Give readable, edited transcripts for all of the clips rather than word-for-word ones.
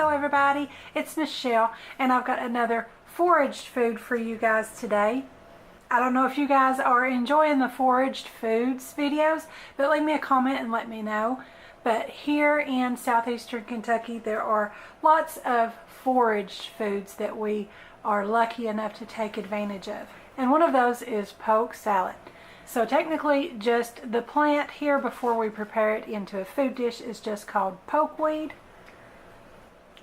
Hello everybody, it's Michelle and I've got another foraged food for you guys today. I don't know if you guys are enjoying the foraged foods videos, but leave me a comment and let me know. But here in southeastern Kentucky there are lots of foraged foods that we are lucky enough to take advantage of. And one of those is poke sallet. So technically just the plant here before we prepare it into a food dish is just called pokeweed.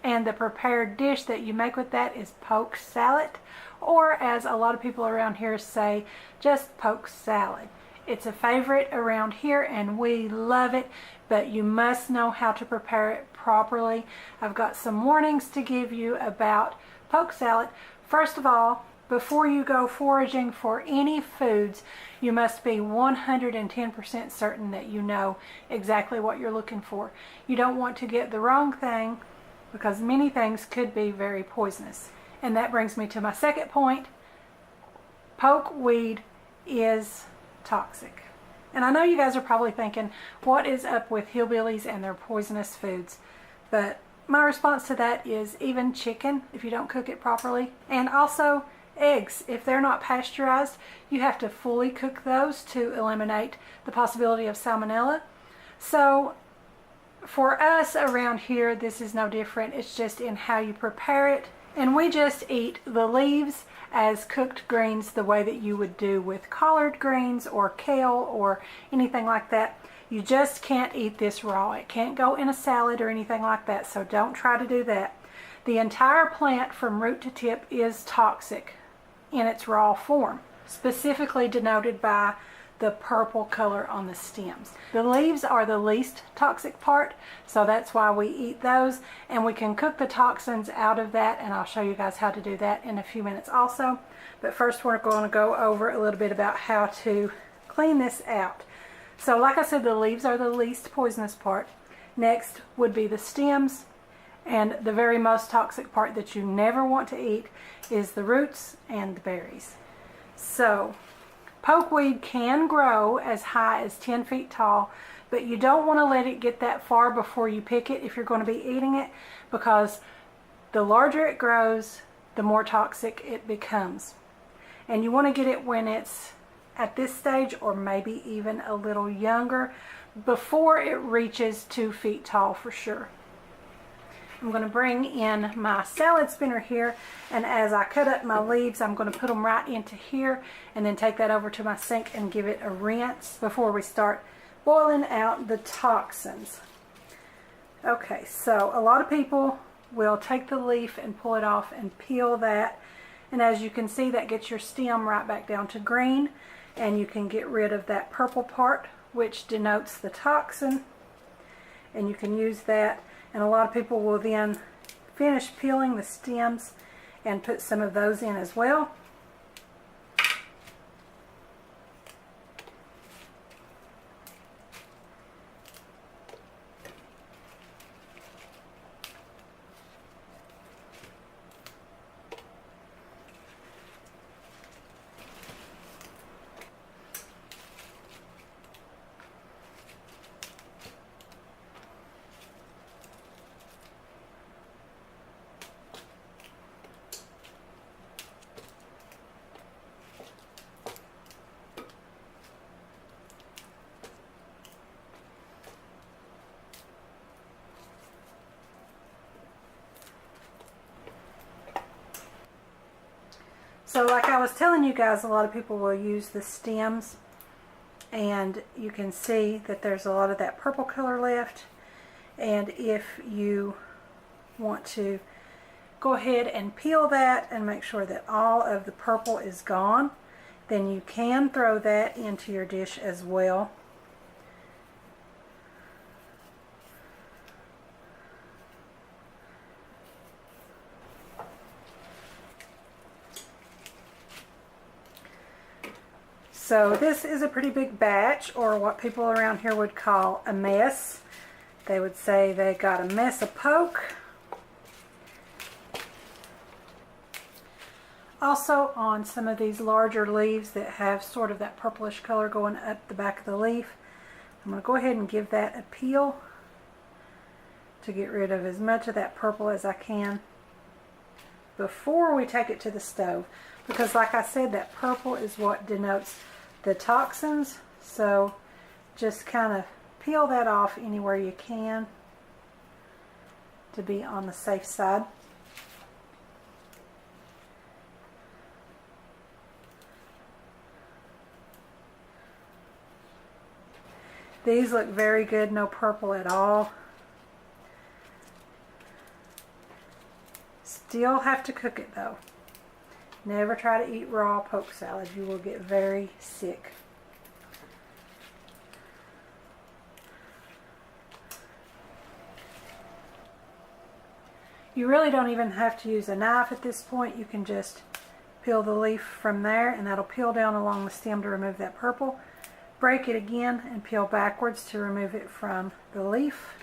And the prepared dish that you make with that is poke sallet, or as a lot of people around here say, just poke salad. It's a favorite around here and we love it, but you must know how to prepare it properly. I've got some warnings to give you about poke sallet. First of all, before you go foraging for any foods, you must be 110% certain that you know exactly what you're looking for. You don't want to get the wrong thing, because many things could be very poisonous. And that brings me to my second point. Pokeweed is toxic. And I know you guys are probably thinking, what is up with hillbillies and their poisonous foods? But my response to that is even chicken, if you don't cook it properly, and also eggs, if they're not pasteurized, you have to fully cook those to eliminate the possibility of salmonella. So for us around here, this is no different. It's just in how you prepare it. And we just eat the leaves as cooked greens the way that you would do with collard greens or kale or anything like that. You just can't eat this raw. It can't go in a salad or anything like that, so don't try to do that. The entire plant from root to tip is toxic in its raw form, specifically denoted by the purple color on the stems. The leaves are the least toxic part, so that's why we eat those, and we can cook the toxins out of that, and I'll show you guys how to do that in a few minutes also. But first we're going to go over a little bit about how to clean this out. So like I said, the leaves are the least poisonous part. Next would be the stems, and the very most toxic part that you never want to eat is the roots and the berries. So pokeweed can grow as high as 10 feet tall, but you don't want to let it get that far before you pick it if you're going to be eating it, because the larger it grows, the more toxic it becomes. And you want to get it when it's at this stage, or maybe even a little younger, before it reaches 2 feet tall for sure. I'm going to bring in my salad spinner here, and as I cut up my leaves, I'm going to put them right into here and then take that over to my sink and give it a rinse before we start boiling out the toxins. Okay, so a lot of people will take the leaf and pull it off and peel that, and as you can see, that gets your stem right back down to green, and you can get rid of that purple part which denotes the toxin, and you can use that. And a lot of people will then finish peeling the stems and put some of those in as well. So like I was telling you guys, a lot of people will use the stems, and you can see that there's a lot of that purple color left. And if you want to go ahead and peel that and make sure that all of the purple is gone, then you can throw that into your dish as well. So this is a pretty big batch, or what people around here would call a mess. They would say they got a mess of poke. Also, on some of these larger leaves that have sort of that purplish color going up the back of the leaf, I'm going to go ahead and give that a peel to get rid of as much of that purple as I can before we take it to the stove, because like I said, that purple is what denotes the toxins. So just kind of peel that off anywhere you can to be on the safe side. These look very good, no purple at all. Still have to cook it though. Never try to eat raw poke salad. You will get very sick. You really don't even have to use a knife at this point. You can just peel the leaf from there, and that'll peel down along the stem to remove that purple. Break it again and peel backwards to remove it from the leaf.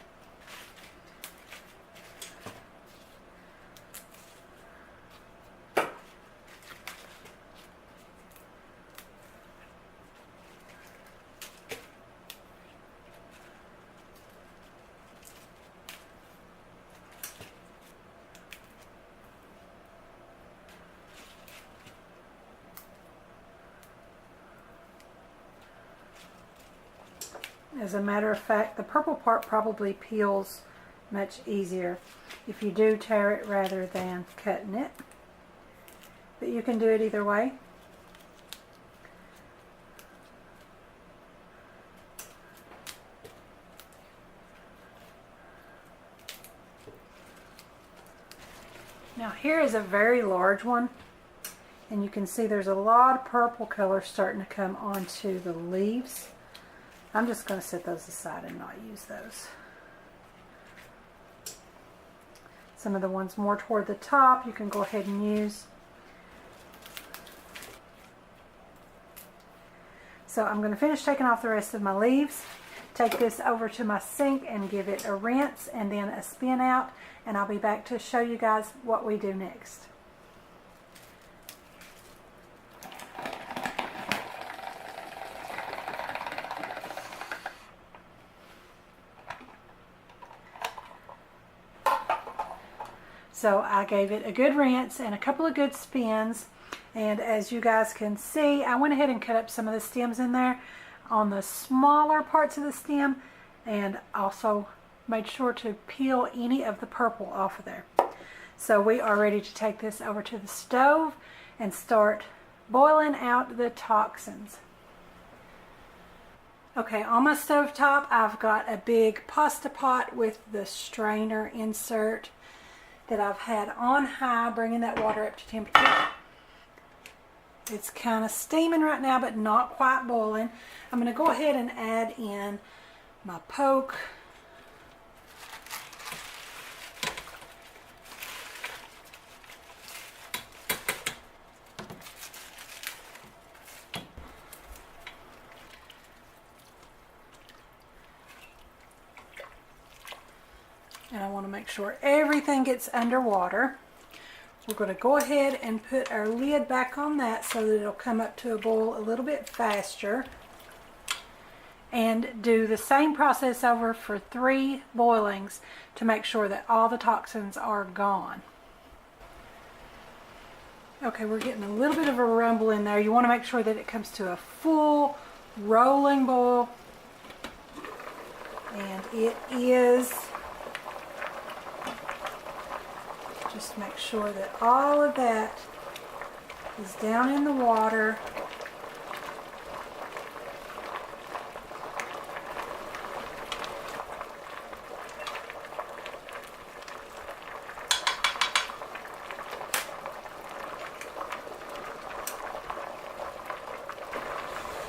As a matter of fact, the purple part probably peels much easier if you do tear it rather than cutting it. But you can do it either way. Now here is a very large one, and you can see there's a lot of purple color starting to come onto the leaves. I'm just going to set those aside and not use those. Some of the ones more toward the top you can go ahead and use. So I'm going to finish taking off the rest of my leaves. Take this over to my sink and give it a rinse and then a spin out, and I'll be back to show you guys what we do next. So I gave it a good rinse and a couple of good spins, and as you guys can see, I went ahead and cut up some of the stems in there on the smaller parts of the stem, and also made sure to peel any of the purple off of there. So we are ready to take this over to the stove and start boiling out the toxins. Okay, on my stove top I've got a big pasta pot with the strainer insert that I've had on high, bringing that water up to temperature. It's kind of steaming right now, but not quite boiling. I'm going to go ahead and add in my poke. And I want to make sure everything gets underwater. We're going to go ahead and put our lid back on that so that it'll come up to a boil a little bit faster. And do the same process over for 3 boilings to make sure that all the toxins are gone. Okay, we're getting a little bit of a rumble in there. You want to make sure that it comes to a full rolling boil. And it is. Just make sure that all of that is down in the water.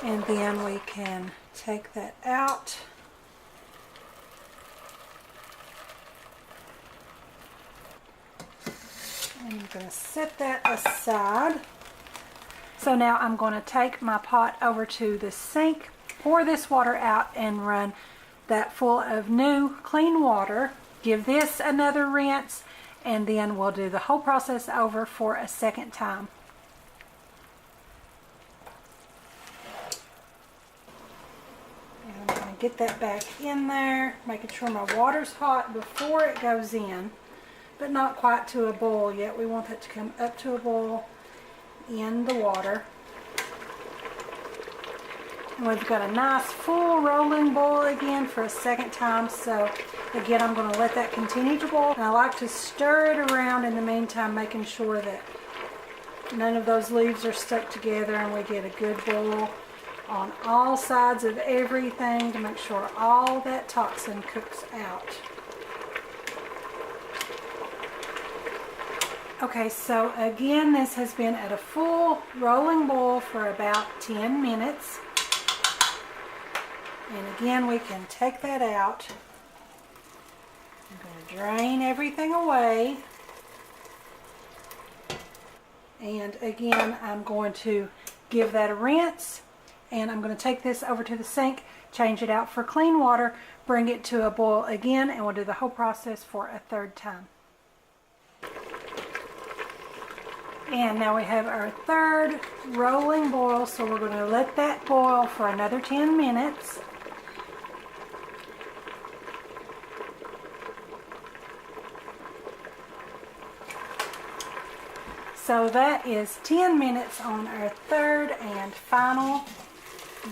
And then we can take that out. And I'm going to set that aside. So now I'm going to take my pot over to the sink, pour this water out, and run that full of new clean water. Give this another rinse, and then we'll do the whole process over for a second time. And I'm going to get that back in there, making sure my water's hot before it goes in, but not quite to a boil yet. We want that to come up to a boil in the water. And we've got a nice full rolling boil again for a second time. So again, I'm going to let that continue to boil. And I like to stir it around in the meantime, making sure that none of those leaves are stuck together and we get a good boil on all sides of everything to make sure all that toxin cooks out. Okay, so again, this has been at a full rolling boil for about 10 minutes. And again, we can take that out. I'm going to drain everything away. And again, I'm going to give that a rinse. And I'm going to take this over to the sink, change it out for clean water, bring it to a boil again, and we'll do the whole process for a third time. And now we have our third rolling boil, so we're going to let that boil for another 10 minutes. So that is 10 minutes on our third and final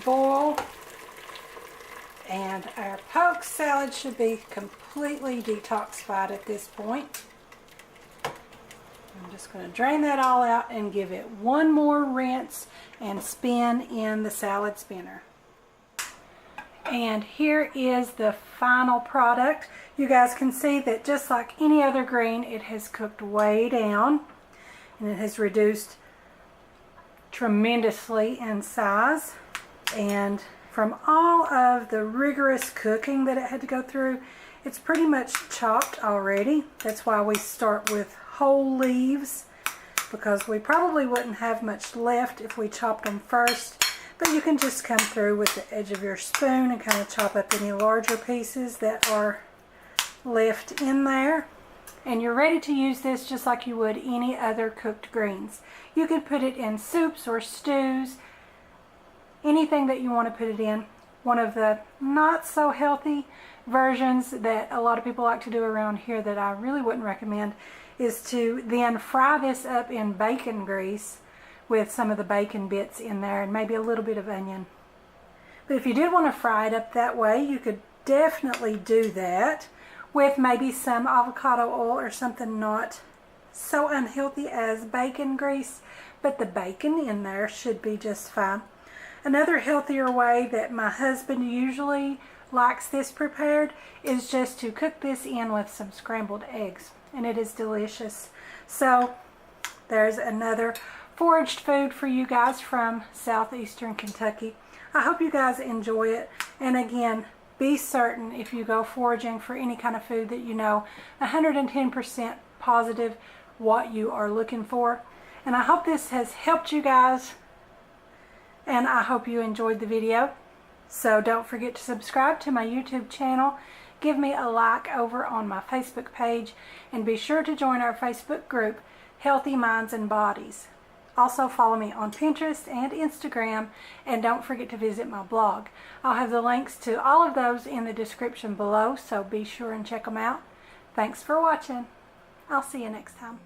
boil. And our poke salad should be completely detoxified at this point. I'm just going to drain that all out and give it one more rinse and spin in the salad spinner. And here is the final product. You guys can see that just like any other green, it has cooked way down. And it has reduced tremendously in size. And from all of the rigorous cooking that it had to go through, it's pretty much chopped already. That's why we start with whole leaves, because we probably wouldn't have much left if we chopped them first. But you can just come through with the edge of your spoon and kind of chop up any larger pieces that are left in there. And you're ready to use this just like you would any other cooked greens. You can put it in soups or stews, anything that you want to put it in. One of the not so healthy versions that a lot of people like to do around here that I really wouldn't recommend is to then fry this up in bacon grease with some of the bacon bits in there and maybe a little bit of onion. But if you did want to fry it up that way, you could definitely do that with maybe some avocado oil or something not so unhealthy as bacon grease, but the bacon in there should be just fine. Another healthier way that my husband usually likes this prepared is just to cook this in with some scrambled eggs, and it is delicious. So there's another foraged food for you guys from southeastern Kentucky. I hope you guys enjoy it, and again, be certain if you go foraging for any kind of food that you know 110% positive what you are looking for. And I hope this has helped you guys, and I hope you enjoyed the video. So don't forget to subscribe to my YouTube channel, give me a like over on my Facebook page, and be sure to join our Facebook group, Healthy Minds and Bodies. Also follow me on Pinterest and Instagram, and don't forget to visit my blog. I'll have the links to all of those in the description below, so be sure and check them out. Thanks for watching. I'll see you next time.